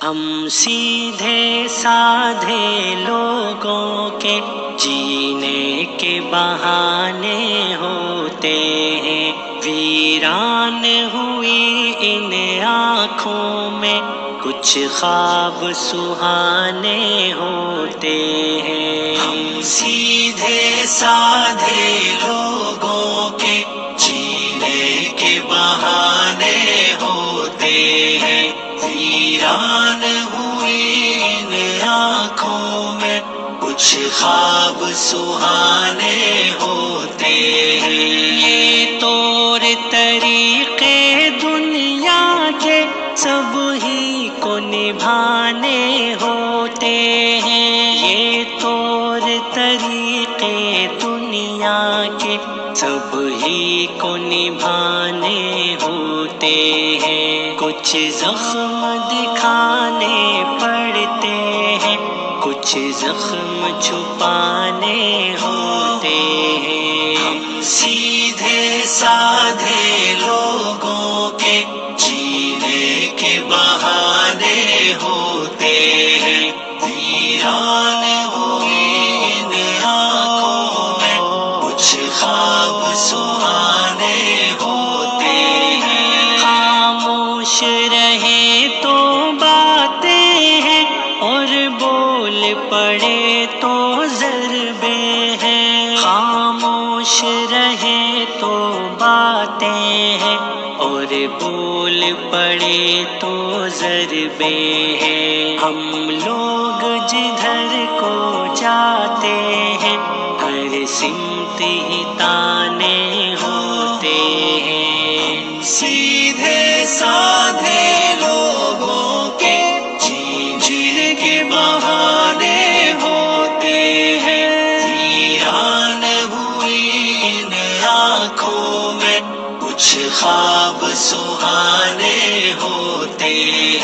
ہم سیدھے سادھے لوگوں کے جینے کے بہانے ہوتے ہیں، ویران ہوئی ان آنکھوں میں کچھ خواب سہانے ہوتے ہیں۔ ہم سیدھے سادھے لوگوں کے جینے کے بہانے ہوتے ہیں، ویران ہوئی ان آنکھوں میں کچھ خواب سہانے ہوتے ہیں۔ یہ طور طریقے دنیا کے سب ہی کو نبھانے ہوتے ہیں، یہ طور طریقے دنیا کے سب ہی کو نبھانے ہوتے ہیں۔ کچھ زخم دکھانے پڑتے ہیں، کچھ زخم چھپانے ہوتے ہیں۔ ہم سیدھے سادھے لوگوں کے جینے کے بہانے ہوتے ہیں، ویران ہوئی ان آنکھوں میں کچھ خواب سہانے ہوتے ہیں۔ خاموش رہے تو باتیں ہیں، اور بول پڑے تو ضربے ہیں۔ خاموش رہے تو باتیں ہیں، اور بول پڑے تو ضربے ہیں۔ ہم لوگ جدھر کو جاتے ہیں، ہر سمت ہی تانے ہوتے ہیں۔ سیدھے سادھے لوگوں کے جینے کے بہانے ہوتے ہیں، ویران ہوئی ان آنکھوں میں کچھ خواب سہانے ہوتے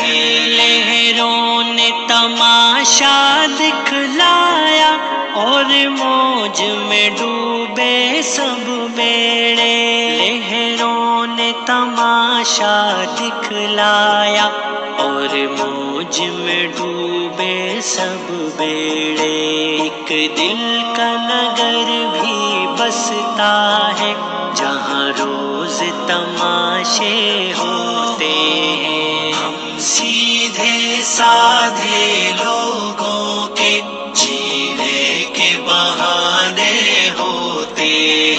ہیں۔ لہروں نے تماشا دکھلایا، اور موج میں ڈوبے سب بیڑے۔ لہروں نے تماشا دکھلایا، اور موج میں ڈوبے سب بیڑے۔ ایک دل کا نگر بھی بستا ہے، جہاں روز تماشے ہوتے ہیں۔ ہم سیدھے سادھے لوگوں کے جینے کے بہانے ہوتے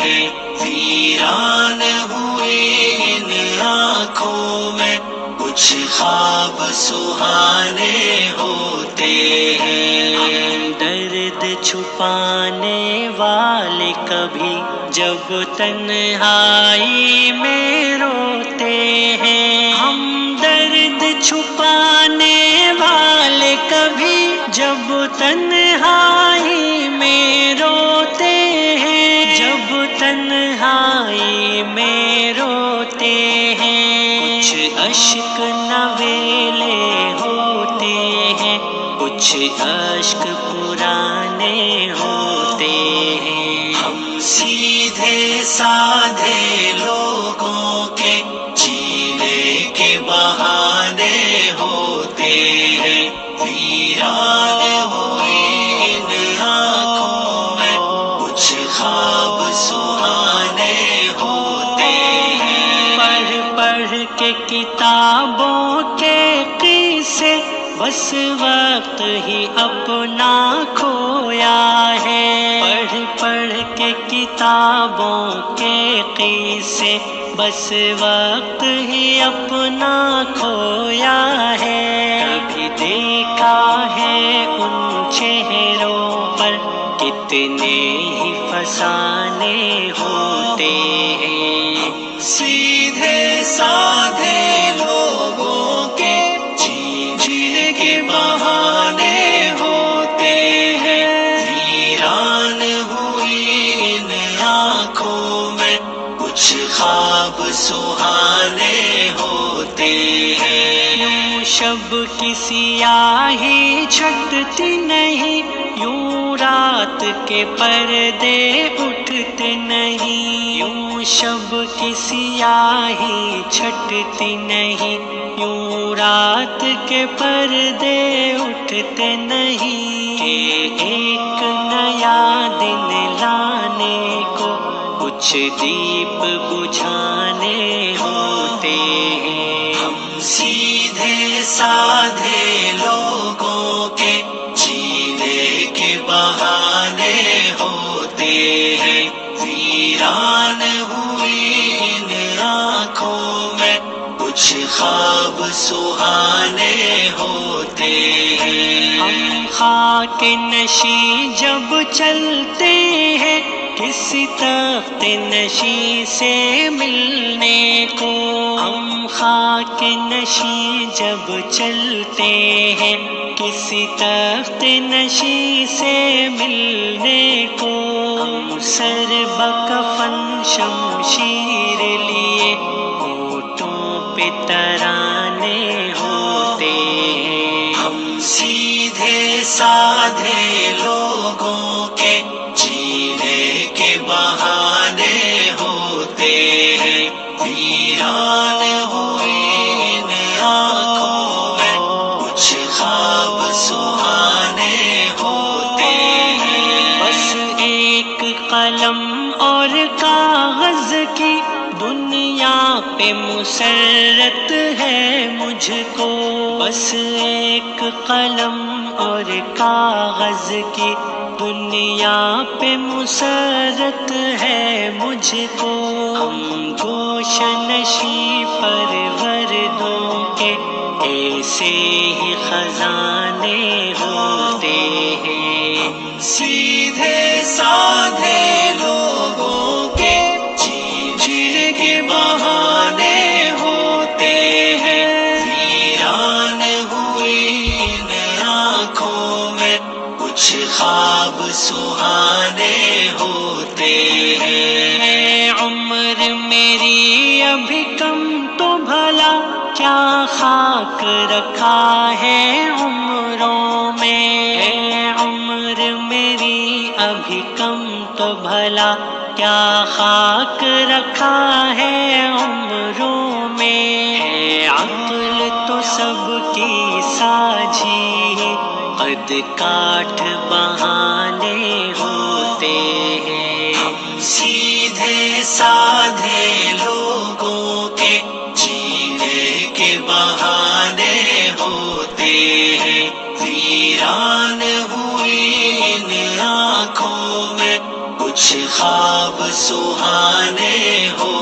ہیں، ویران ہوئی ان آنکھوں میں کچھ خواب سہانے ہوتے ہیں۔ درد چھپانے والے کبھی جب تنہائی میں روتے ہیں، ہم درد چھپانے والے کبھی جب تنہائی میں روتے ہیں، جب تنہائی میں روتے ہیں۔ کچھ اشک نویلے ہوتے ہیں، کچھ اشک پرانے ہوتے ہیں۔ ہم سیدھے سادھے لوگوں کے جینے کے بہانے ہوتے ہیں، ویران ہوئی ان آنکھوں میں کچھ خواب سہانے ہوتے ہیں۔ پڑھ پڑھ کے کتابوں کے قصے بس وقت ہی اپنا کھویا ہے، پڑھ پڑھ کے کتابوں کے قصے بس وقت ہی اپنا کھویا ہے۔ کبھی دیکھا ہے ان چہروں پر کتنے ہی فسانے ہوتے ہیں۔ سیدھے سادھے لوگوں کے جینے کے بہانے ہوتے ہیں، ویران ہوئی ان آنکھوں میں کچھ خواب سہانے ہوتے ہیں۔ یوں شب کی سیاہی چھٹتی نہیں، یوں رات کے پردے اٹھتے نہیں، یوں شب کی سیاہی چھٹتی نہیں، یوں رات کے پردے اٹھتے نہیں کہ ایک نیا دن لانے کو کچھ دیپ بجھانے ہوتے ہیں۔ ہم سیدھے سادھے لوگوں کے جینے کے بہانے ہوتے ہیں، ویران ہوئی ان آنکھوں میں کچھ خواب سہانے ہوتے ہیں۔ ہم خاک نشیں جب چلتے ہیں کسی تخت نشیں سے ملنے کو، ہم خاک نشیں جب چلتے ہیں کسی تخت نشیں سے ملنے کو، ہم سر بکفن شمشیر لیے ہونٹوں پہ ترانے ہوتے ہیں۔ ہم سیدھے سادھے لوگوں کے جینے کے بہانے ہوتے ہیں، ویران ہوئی ان آنکھوں میں کچھ خواب سہانے ہوتے ہیں۔ بس ایک قلم اور کاغذ کی دنیا پہ مسرت ہے مجھ کو، بس ایک قلم اور کاغذ کی دنیا پہ مسرت ہے مجھ کو، ہم گوش نشیں پروردوں کے ایسے ہی خزانے ہوتے ہیں۔ ہم سیدھے سادھے لوگوں کے جینے کے بہانے ہوتے ہیں، ویران ہوئی ان آنکھوں میں کچھ خواب سہانے ہوتے ہیں۔ عمر میری ابھی کم تو بھلا کیا خاک رکھا ہے عمروں میں، عمر میری ابھی کم تو بھلا کیا خاک رکھا ہے عمروں میں، ہے عقل تو سب کی ساجھی قد کاٹھ بہانے ہوتے ہیں۔ ہم سیدھے سادھے لوگوں کے جینے کے بہانے ہوتے ہیں، ویران ہوئی ان آنکھوں میں کچھ خواب سہانے ہو